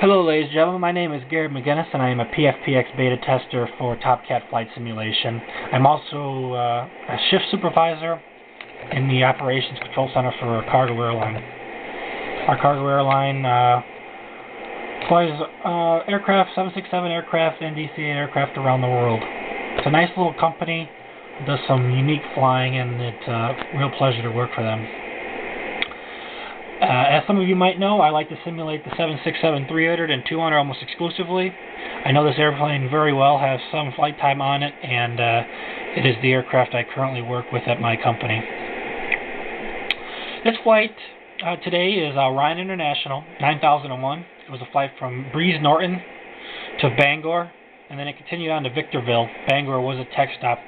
Hello ladies and gentlemen, my name is Gary McGinnis and I am a PFPX beta tester for TOPCAT flight simulation. I'm also a shift supervisor in the operations control center for a cargo airline. Our cargo airline flies aircraft, 767 aircraft and DC8 aircraft around the world. It's a nice little company, does some unique flying, and it's a real pleasure to work for them. As some of you might know, I like to simulate the 767 Freighter and 200 almost exclusively. I know this airplane very well, has some flight time on it, and it is the aircraft I currently work with at my company. This flight today is Ryan International 9001. It was a flight from Brize Norton to Bangor, and then it continued on to Victorville. Bangor was a tech stop.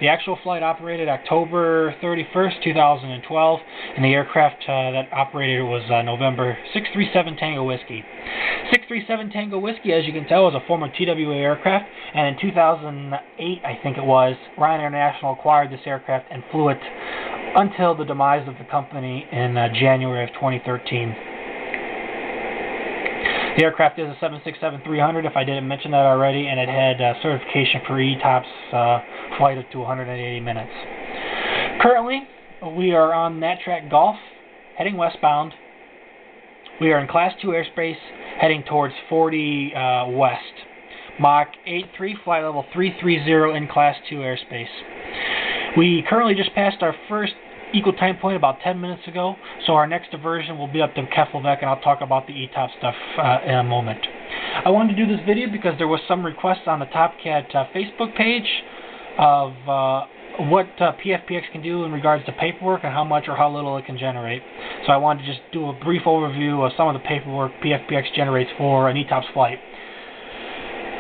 The actual flight operated October 31st, 2012, and the aircraft that operated was November 637 Tango Whiskey. 637 Tango Whiskey, as you can tell, is a former TWA aircraft, and in 2008, I think it was, Ryan International acquired this aircraft and flew it until the demise of the company in January of 2013. The aircraft is a 767-300, if I didn't mention that already, and it had certification for ETOPS flight up to 180 minutes. Currently, we are on Nat Track Golf, heading westbound. We are in Class 2 airspace, heading towards 40 west. Mach 83, flight level 330 in Class 2 airspace. We currently just passed our first equal time point about 10 minutes ago, so our next diversion will be up to Keflavik, and I'll talk about the ETOPS stuff in a moment. I wanted to do this video because there was some requests on the TOPCAT Facebook page of what PFPX can do in regards to paperwork and how much or how little it can generate. So I wanted to just do a brief overview of some of the paperwork PFPX generates for an ETOPS flight.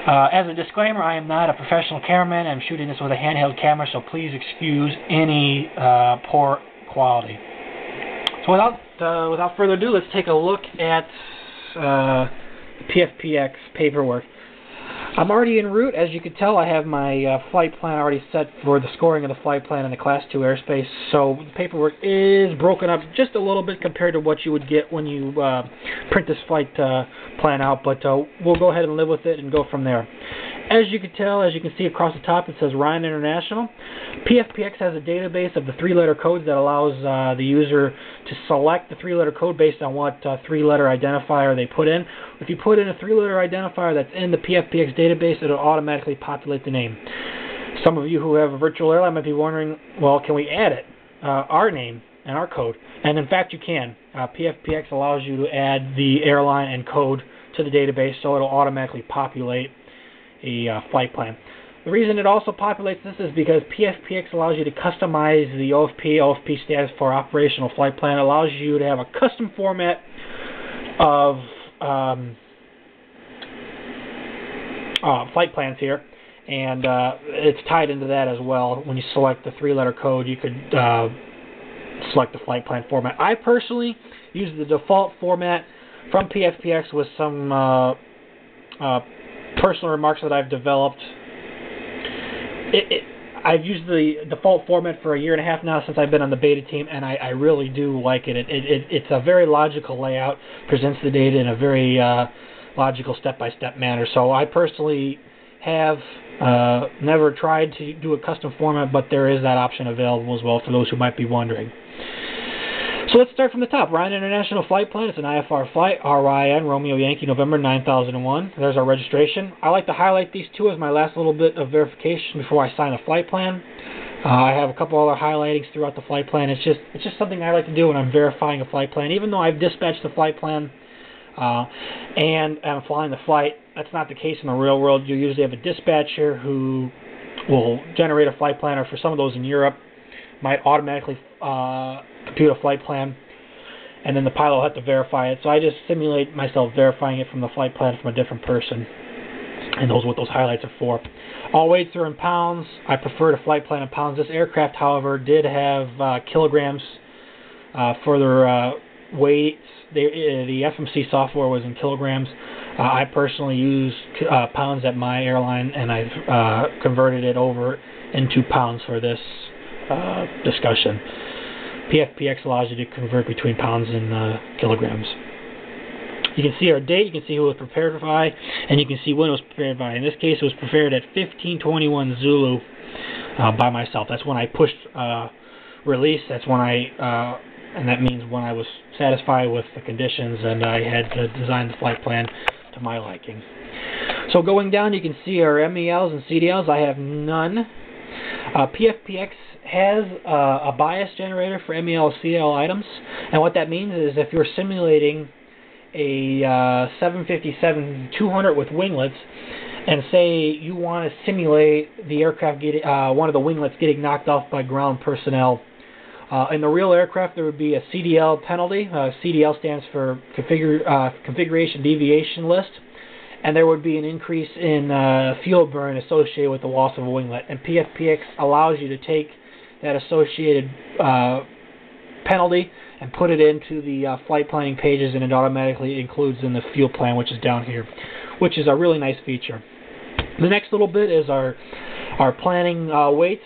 As a disclaimer, I am not a professional cameraman. I'm shooting this with a handheld camera, so please excuse any poor quality. So without further ado, let's take a look at PFPX paperwork. I'm already en route. As you can tell, I have my flight plan already set for the scoring of the flight plan in the Class 2 airspace, so the paperwork is broken up just a little bit compared to what you would get when you print this flight plan out, but we'll go ahead and live with it and go from there. As you can tell, as you can see across the top, it says Ryan International. PFPX has a database of the three-letter codes that allows the user to select the three-letter code based on what three-letter identifier they put in. If you put in a three-letter identifier that's in the PFPX database, it'll automatically populate the name. Some of you who have a virtual airline might be wondering, well, can we add it, our name and our code? And in fact, you can. PFPX allows you to add the airline and code to the database, so it'll automatically populate a flight plan. The reason it also populates this is because PFPX allows you to customize the OFP. OFP stands for Operational Flight Plan. It allows you to have a custom format of flight plans here, and it's tied into that as well. When you select the three-letter code, you could select the flight plan format. I personally use the default format from PFPX with some personal remarks that I've developed. I've used the default format for a year and a half now since I've been on the beta team, and I really do like it. It's a very logical layout, presents the data in a very logical step-by-step manner. So I personally have never tried to do a custom format, but there is that option available as well for those who might be wondering. So let's start from the top. Ryan International Flight Plan. It's an IFR flight. RYN, Romeo Yankee, November 9001. There's our registration. I like to highlight these two as my last little bit of verification before I sign a flight plan. I have a couple other highlightings throughout the flight plan. It's just something I like to do when I'm verifying a flight plan. Even though I've dispatched the flight plan and I'm flying the flight, that's not the case in the real world. You usually have a dispatcher who will generate a flight plan, or for some of those in Europe, might automatically compute a flight plan, and then the pilot will have to verify it. So I just simulate myself verifying it from the flight plan from a different person, and those are what those highlights are for. All weights are in pounds. I prefer to flight plan in pounds. This aircraft, however, did have kilograms for their weights. The FMC software was in kilograms. I personally use pounds at my airline, and I've converted it over into pounds for this discussion. PFPX allows you to convert between pounds and kilograms. You can see our date, you can see who it was prepared by, and you can see when it was prepared by. In this case, it was prepared at 15:21 Zulu by myself. That's when I pushed release. That's when and that means when I was satisfied with the conditions and I had to design the flight plan to my liking. So going down, you can see our MELs and CDLs. I have none. PFPX has a bias generator for MEL CDL items, and what that means is if you're simulating a 757-200 with winglets, and say you want to simulate the aircraft getting one of the winglets getting knocked off by ground personnel. In the real aircraft, there would be a CDL penalty. CDL stands for Configuration Deviation List, and there would be an increase in fuel burn associated with the loss of a winglet. And PFPX allows you to take that associated penalty and put it into the flight planning pages, and it automatically includes in the fuel plan, which is down here, which is a really nice feature. The next little bit is our planning weights.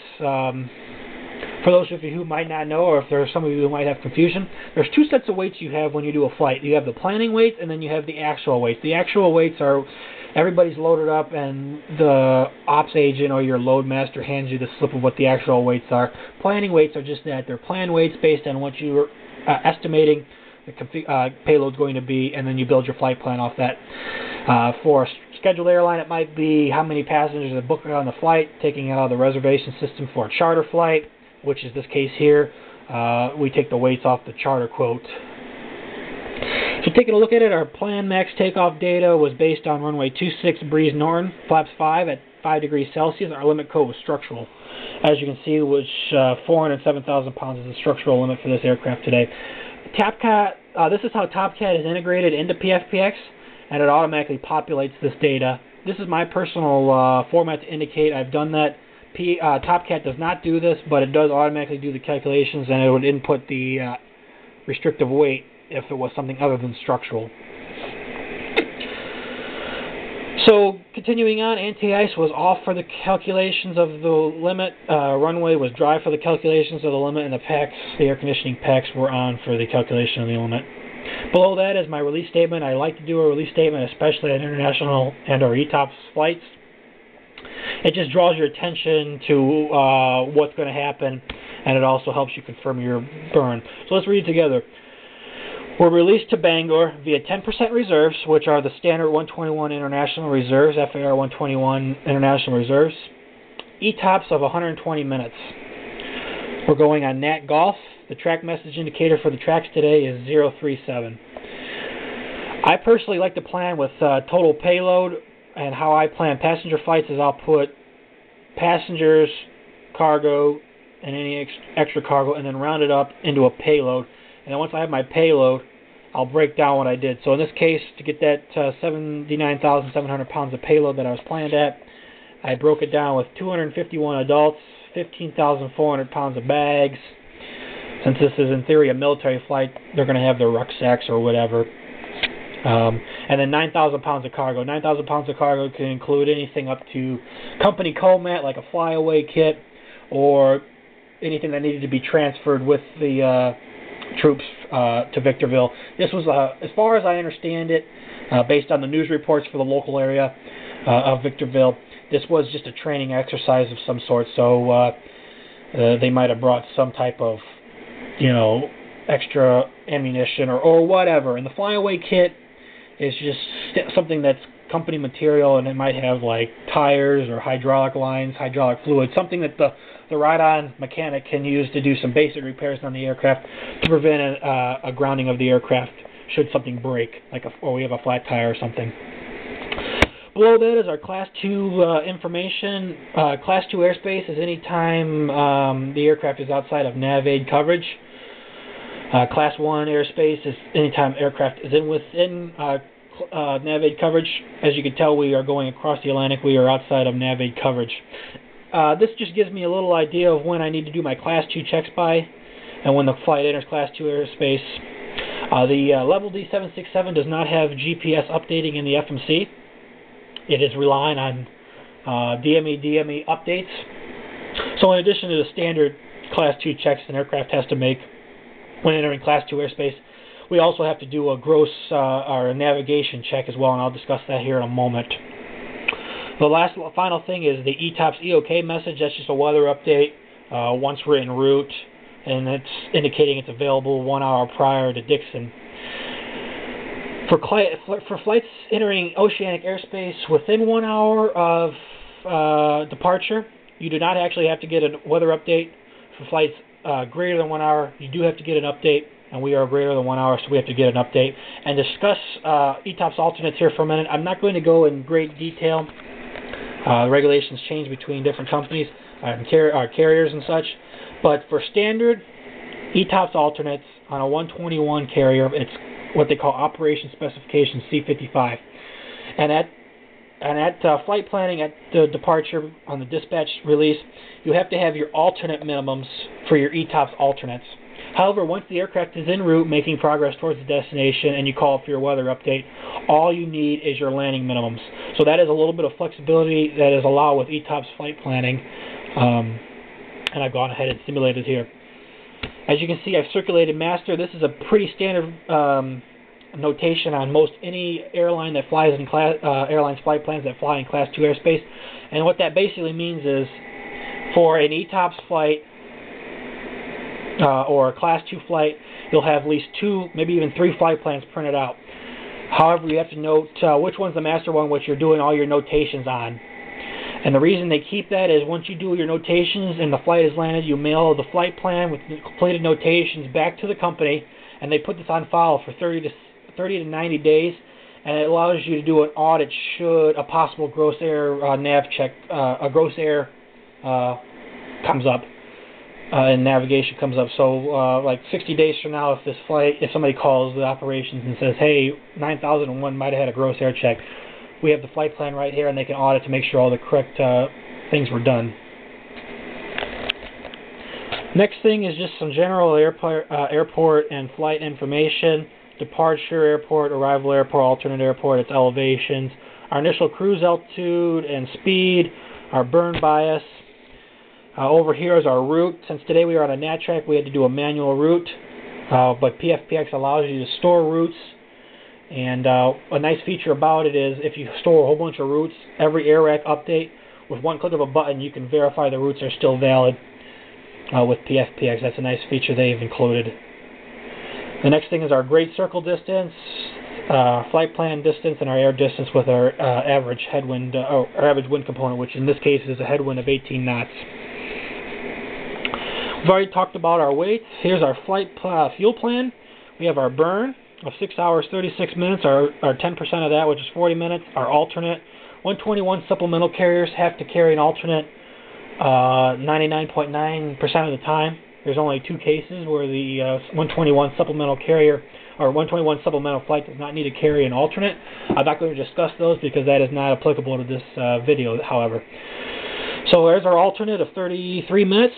For those of you who might not know, or if there are some of you who might have confusion, there's two sets of weights you have when you do a flight. You have the planning weights, and then you have the actual weights. The actual weights are everybody's loaded up, and the ops agent or your load master hands you the slip of what the actual weights are. Planning weights are just that. They're plan weights based on what you're estimating the payload's going to be, and then you build your flight plan off that. For a scheduled airline, it might be how many passengers are booked on the flight, taking it out of the reservation system. For a charter flight, which is this case here, we take the weights off the charter quote. So taking a look at it, our plan max takeoff data was based on runway 26 Brize Norton, flaps 5 at 5 degrees Celsius. Our limit code was structural. As you can see, which 407,000 pounds is the structural limit for this aircraft today. TOPCAT, this is how TOPCAT is integrated into PFPX, and it automatically populates this data. This is my personal format to indicate I've done that. TOPCAT does not do this, but it does automatically do the calculations, and it would input the restrictive weight if it was something other than structural. So continuing on, anti-ice was off for the calculations of the limit. Runway was dry for the calculations of the limit, and the packs, the air conditioning packs, were on for the calculation of the limit. Below that is my release statement. I like to do a release statement, especially on international and or ETOPS flights. It just draws your attention to what's going to happen, and it also helps you confirm your burn. So let's read it together. We're released to Bangor via 10% reserves, which are the standard 121 international reserves, FAR 121 international reserves, ETOPS of 120 minutes. We're going on Nat Golf. The track message indicator for the tracks today is 037. I personally like to plan with total payload, and how I plan passenger flights is I'll put passengers, cargo, and any extra cargo, and then round it up into a payload. And then once I have my payload, I'll break down what I did. So in this case, to get that 79,700 pounds of payload that I was planned at, I broke it down with 251 adults, 15,400 pounds of bags. Since this is in theory a military flight, they're going to have their rucksacks or whatever. And then 9,000 pounds of cargo. 9,000 pounds of cargo can include anything up to company COMAT, like a flyaway kit, or anything that needed to be transferred with the troops to Victorville. This was, as far as I understand it, based on the news reports for the local area of Victorville, this was just a training exercise of some sort. So they might have brought some type of, extra ammunition or whatever. And the flyaway kit is just something that's company material, and it might have like tires or hydraulic lines, hydraulic fluid, something that the ride-on mechanic can use to do some basic repairs on the aircraft to prevent a grounding of the aircraft should something break, or we have a flat tire or something. Below that is our Class 2 information. Class 2 airspace is any time the aircraft is outside of Nav aid coverage. Class 1 airspace is anytime aircraft is within Nav aid coverage. As you can tell, we are going across the Atlantic. We are outside of Nav aid coverage. This just gives me a little idea of when I need to do my Class 2 checks by and when the flight enters Class 2 airspace. The level D767 does not have GPS updating in the FMC. It is relying on DME updates. So in addition to the standard Class 2 checks an aircraft has to make when entering Class 2 airspace, We also have to do a gross or a navigation check as well, and I'll discuss that here in a moment. The final thing is the ETOPS EOK message. That's just a weather update once we're en route, and it's indicating it's available 1 hour prior to Dixon. For flights entering oceanic airspace within 1 hour of departure, you do not actually have to get a weather update. For flights greater than 1 hour, you do have to get an update, and we are greater than 1 hour, so we have to get an update. And discuss ETOPS alternates here for a minute. I'm not going to go in great detail. The regulations change between different companies, carriers and such. But for standard ETOPS alternates on a 121 carrier, it's what they call Operation Specification C55. And at flight planning at the departure on the dispatch release, you have to have your alternate minimums for your ETOPS alternates. However, once the aircraft is en route making progress towards the destination and you call for your weather update, all you need is your landing minimums. So that is a little bit of flexibility that is allowed with ETOPS flight planning, and I've gone ahead and simulated here. As you can see, I've circulated master. This is a pretty standard notation on most any airline that flies in airlines flight plans that fly in Class 2 airspace. And what that basically means is for an ETOPS flight or a Class 2 flight, you'll have at least 2, maybe even 3 flight plans printed out. However, you have to note which one's the master one, which you're doing all your notations on. And the reason they keep that is once you do your notations and the flight is landed, you mail the flight plan with the completed notations back to the company, and they put this on file for 30 to 90 days, and it allows you to do an audit should a possible gross air nav check, a gross air comes up. And navigation comes up. So like 60 days from now, if somebody calls the operations and says, hey, 9001 might have had a gross air check, we have the flight plan right here, and they can audit to make sure all the correct things were done. Next thing is just some general airport and flight information. Departure airport, arrival airport, alternate airport, its elevations, our initial cruise altitude and speed, our burn bias. Over here is our route. Since today we are on a nat track, we had to do a manual route, but PFPX allows you to store routes. And a nice feature about it is if you store a whole bunch of routes, every air rack update, with one click of a button, you can verify the routes are still valid with PFPX. That's a nice feature they've included. The next thing is our grade circle distance, flight plan distance, and our air distance with our average headwind, or average wind component, which in this case is a headwind of 18 knots. We've already talked about our weights. Here's our flight fuel plan. We have our burn of 6 hours 36 minutes, our 10% of that, which is 40 minutes. Our alternate, 121 supplemental carriers have to carry an alternate 99.9% of the time. There's only 2 cases where the 121 supplemental carrier or 121 supplemental flight does not need to carry an alternate. I'm not going to discuss those because that is not applicable to this video, however. So there's our alternate of 33 minutes.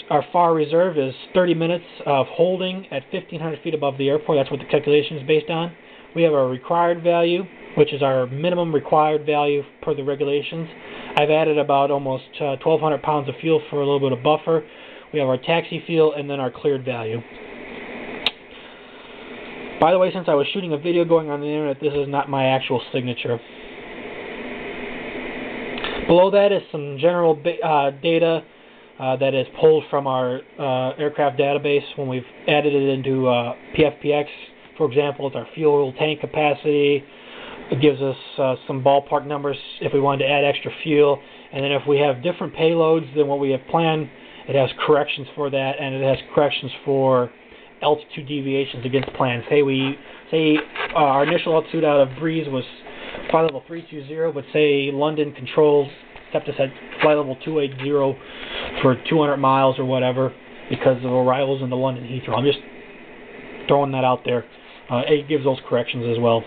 Our FAR reserve is 30 minutes of holding at 1,500 feet above the airport. That's what the calculation is based on. We have our required value, which is our minimum required value per the regulations. I've added about almost 1,200 pounds of fuel for a little bit of buffer. We have our taxi fuel and then our cleared value. By the way, since I was shooting a video going on the internet, this is not my actual signature. Below that is some general data that is pulled from our aircraft database when we've added it into PFPX. For example, it's our fuel tank capacity. It gives us some ballpark numbers if we wanted to add extra fuel. And then if we have different payloads than what we have planned, it has corrections for that, and it has corrections for altitude deviations against plans. Say our initial altitude out of Brize was flight level 320, but say London controls kept us at flight level 280 for 200 miles or whatever because of arrivals into London Heathrow. I'm just throwing that out there. It gives those corrections as well.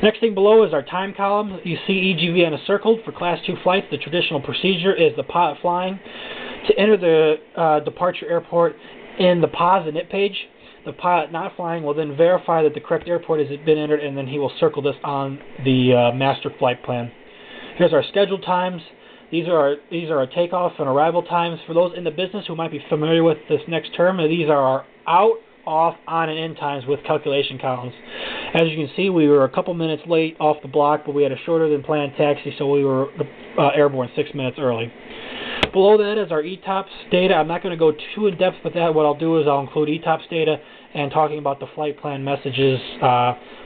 Next thing below is our time column. You see EGVN is circled for Class 2 flights. The traditional procedure is the pilot flying to enter the departure airport in the pause and it page. The pilot not flying will then verify that the correct airport has been entered, and then he will circle this on the master flight plan. Here's our scheduled times. These are our takeoff and arrival times. For those in the business who might be familiar with this next term, these are our out off, on, and in times with calculation columns. As you can see, we were a couple minutes late off the block, but we had a shorter than planned taxi, so we were airborne 6 minutes early. Below that is our ETOPS data. I'm not going to go too in depth with that. What I'll do is I'll include ETOPS data and talking about the flight plan messages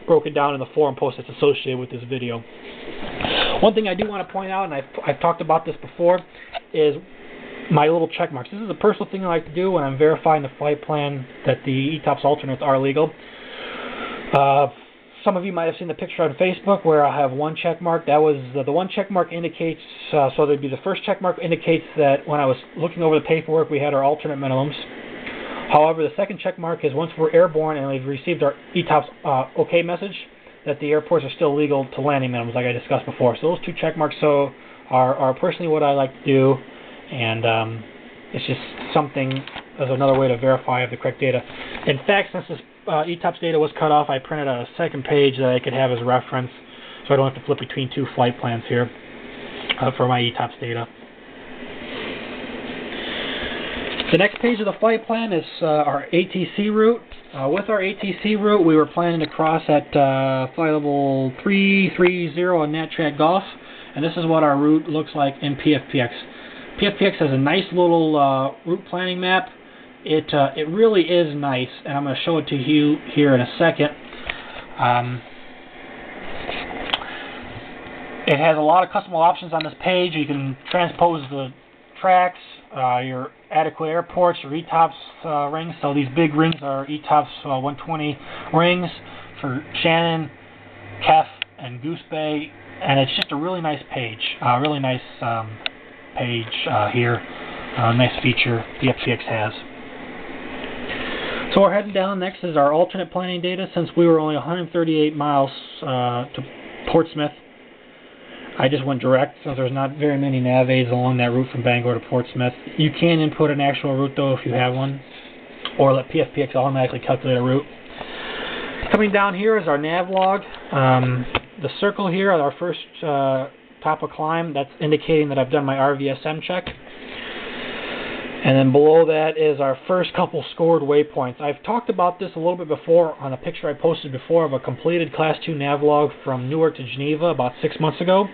broken down in the forum post that's associated with this video. One thing I do want to point out, and I've talked about this before, is my little check marks. This is a personal thing I like to do when I'm verifying the flight plan that the ETOPS alternates are legal. Some of you might have seen the picture on Facebook where I have one check mark. That was the one check mark indicates, so there'd be the first check mark indicates that when I was looking over the paperwork we had our alternate minimums. However, the second check mark is once we're airborne and we've received our ETOPS OK message, that the airports are still legal to landing minimums like I discussed before. So those two check marks are personally what I like to do, and it's just something as another way to verify I have the correct data. In fact, since this ETOPS data was cut off, I printed out a second page that I could have as reference, so I don't have to flip between two flight plans here for my ETOPS data. The next page of the flight plan is our ATC route. With our ATC route, we were planning to cross at flight level 330 on NatTrack Golf, and this is what our route looks like in PFPX. PFPX has a nice little route planning map. It really is nice, and I'm going to show it to you here in a second. It has a lot of customable options on this page. You can transpose the tracks, your adequate airports, your ETOPS rings. So these big rings are ETOPS 120 rings for Shannon, Kef, and Goose Bay, and it's just a really nice page. Really nice page here. Nice feature PFPX has. So we're heading down. Next is our alternate planning data. Since we were only 138 miles to Portsmouth, I just went direct, so there's not very many nav aids along that route from Bangor to Portsmouth. You can input an actual route though if you have one, or let PFPX automatically calculate a route. Coming down here is our Nav Log. The circle here is our first top of climb. That's indicating that I've done my RVSM check. And then below that is our first couple scored waypoints. I've talked about this a little bit before on a picture I posted before of a completed Class 2 nav log from Newark to Geneva about 6 months ago.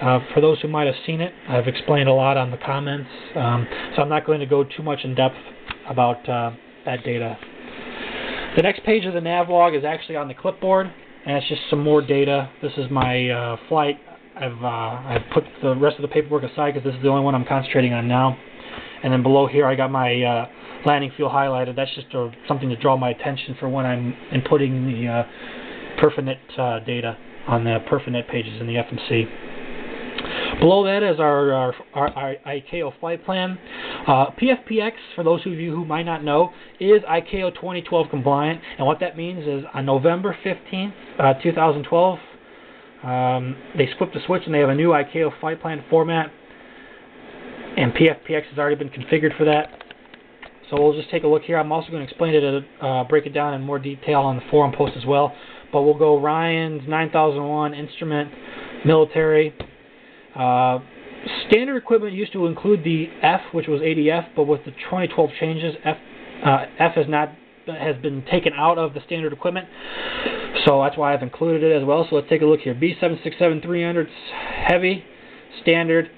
For those who might have seen it, I've explained a lot on the comments, so I'm not going to go too much in depth about that data. The next page of the nav log is actually on the clipboard, and it's just some more data. This is my flight. I've put the rest of the paperwork aside because this is the only one I'm concentrating on now. And then below here I got my landing field highlighted. That's just something to draw my attention for when I'm inputting the PerfiNet data on the PerfiNet pages in the FMC. Below that is our ICAO flight plan. PFPX, for those of you who might not know, is ICAO 2012 compliant. And what that means is on November 15th, 2012, they flipped the switch and they have a new ICAO flight plan format. And PFPX has already been configured for that. So we'll just take a look here. I'm also going to explain it, break it down in more detail on the forum post as well. But we'll go Ryan's 9001, instrument, military. Standard equipment used to include the F, which was ADF, but with the 2012 changes, F has been taken out of the standard equipment. So that's why I've included it as well. So let's take a look here. B767 300s, heavy, standard.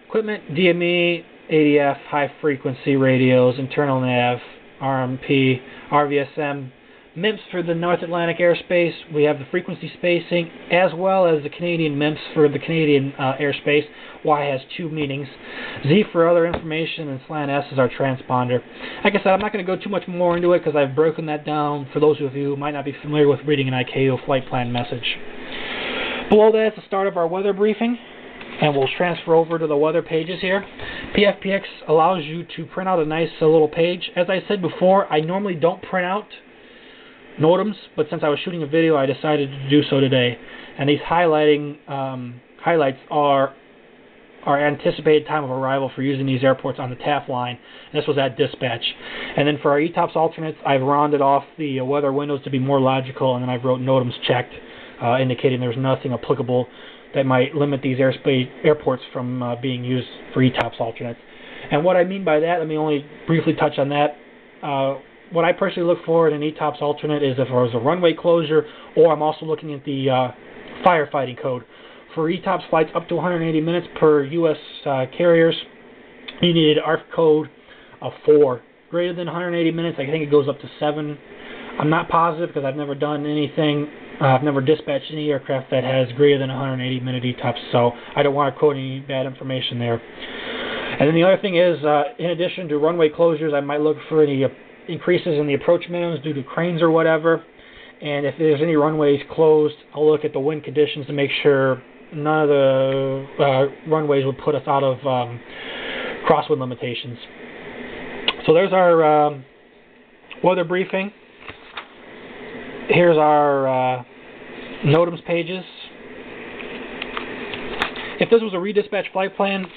Equipment, DME, ADF, high frequency radios, internal nav, RMP, RVSM, MIMPs for the North Atlantic airspace. We have the frequency spacing as well as the Canadian MIMPs for the Canadian airspace. Y has two meanings. Z for other information, and slant S is our transponder. Like I said, I'm not going to go too much more into it because I've broken that down for those of you who might not be familiar with reading an ICAO flight plan message. Below that is the start of our weather briefing. And we'll transfer over to the weather pages here. PFPX allows you to print out a nice little page. As I said before, I normally don't print out NOTAMs, but since I was shooting a video, I decided to do so today. And these highlights are our anticipated time of arrival for using these airports on the TAF line. And this was at dispatch. And then for our ETOPS alternates, I've rounded off the weather windows to be more logical, and then I've wrote NOTAMs checked, indicating there's nothing applicable that might limit these airports from being used for ETOPS alternates. And what I mean by that, let me only briefly touch on that. what I personally look for in an ETOPS alternate is if there was a runway closure, or I'm also looking at the firefighting code. For ETOPS flights up to 180 minutes per U.S. Carriers, you need an ARF code of 4. Greater than 180 minutes, I think it goes up to 7. I'm not positive because I've never done anything. I've never dispatched any aircraft that has greater than 180 minute ETOPS, so I don't want to quote any bad information there. And then the other thing is, in addition to runway closures, I might look for any increases in the approach minimums due to cranes or whatever. And if there's any runways closed, I'll look at the wind conditions to make sure none of the runways would put us out of crosswind limitations. So there's our weather briefing. Here's our NOTAMs pages. If this was a redispatch flight plan,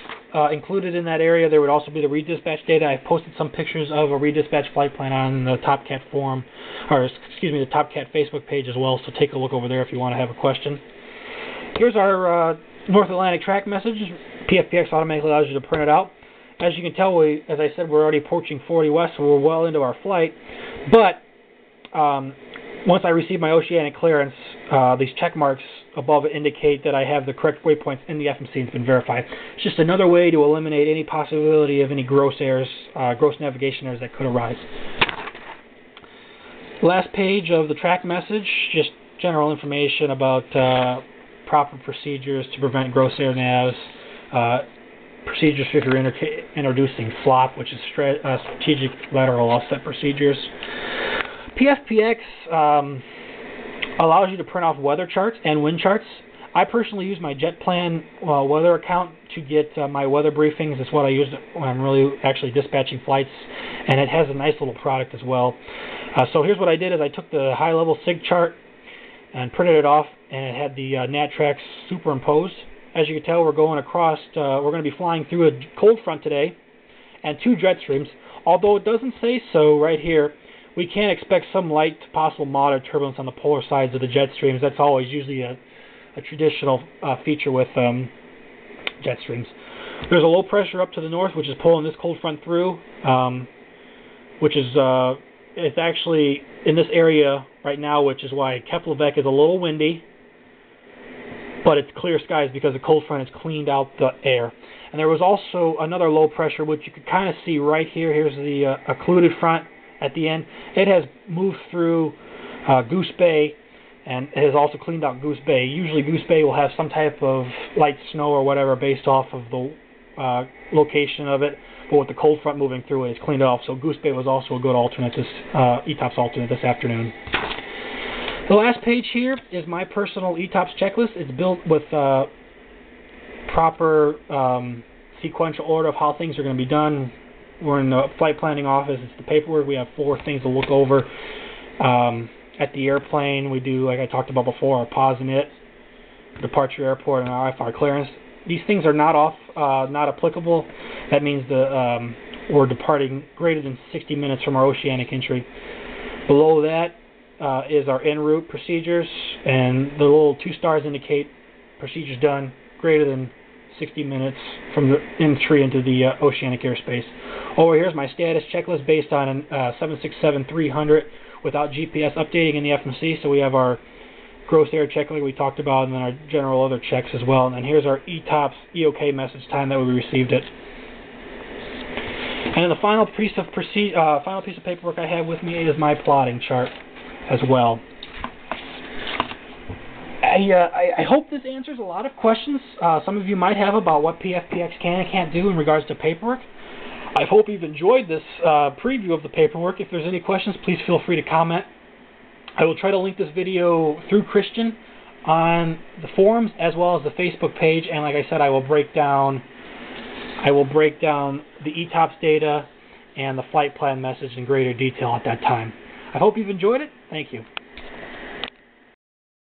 included in that area, there would also be the redispatch data. I've posted some pictures of a redispatch flight plan on the TOPCAT forum, or excuse me, the TOPCAT Facebook page as well, so take a look over there if you want to have a question. Here's our North Atlantic track message. PFPX automatically allows you to print it out. As you can tell, as I said, we're already approaching 40 west, so we're well into our flight. But once I receive my oceanic clearance, these check marks above it indicate that I have the correct waypoints in the FMC. It's been verified. It's just another way to eliminate any possibility of any gross errors, gross navigation errors that could arise. Last page of the track message, just general information about proper procedures to prevent gross air navs, procedures if you're introducing FLOP, which is strategic lateral offset procedures. PFPX allows you to print off weather charts and wind charts. I personally use my JetPlan weather account to get my weather briefings. It's what I use when I'm really actually dispatching flights, and it has a nice little product as well. So here's what I did: is I took the high-level SIG chart and printed it off, and it had the NAT tracks superimposed. As you can tell, we're going across. We're going to be flying through a cold front today, and 2 jet streams. Although it doesn't say so right here, we can expect some light to possible moderate turbulence on the polar sides of the jet streams. That's always usually a traditional feature with jet streams. There's a low pressure up to the north, which is pulling this cold front through, which is it's actually in this area right now, which is why Keflavik is a little windy, but it's clear skies because the cold front has cleaned out the air. And there was also another low pressure, which you can kind of see right here. Here's the occluded front at the end. It has moved through Goose Bay, and it has also cleaned out Goose Bay. Usually Goose Bay will have some type of light snow or whatever based off of the location of it, but with the cold front moving through it, it's cleaned it off. So Goose Bay was also a good alternate, this ETOPS alternate this afternoon. The last page here is my personal ETOPS checklist. It's built with proper sequential order of how things are going to be done. We're in the flight planning office. It's the paperwork. We have 4 things to look over. At the airplane, we do, like I talked about before, our pause and it, departure airport, and our IFR clearance. These things are not applicable. That means we're departing greater than 60 minutes from our oceanic entry. Below that is our Enroute procedures, and the little 2 stars indicate procedures done greater than 60 minutes from the entry into the oceanic airspace. Over here's my status checklist based on a 767-300 without GPS updating in the FMC. So we have our gross air check like we talked about, and then our general other checks as well. And then here's our ETOPS EOK message time that we received it. And then the final piece of paperwork I have with me is my plotting chart as well. I hope this answers a lot of questions some of you might have about what PFPX can and can't do in regards to paperwork. I hope you've enjoyed this preview of the paperwork. If there's any questions, please feel free to comment. I will try to link this video through Christian on the forums as well as the Facebook page, and like I said, I will break down the ETOPS data and the flight plan message in greater detail at that time. I hope you've enjoyed it. Thank you.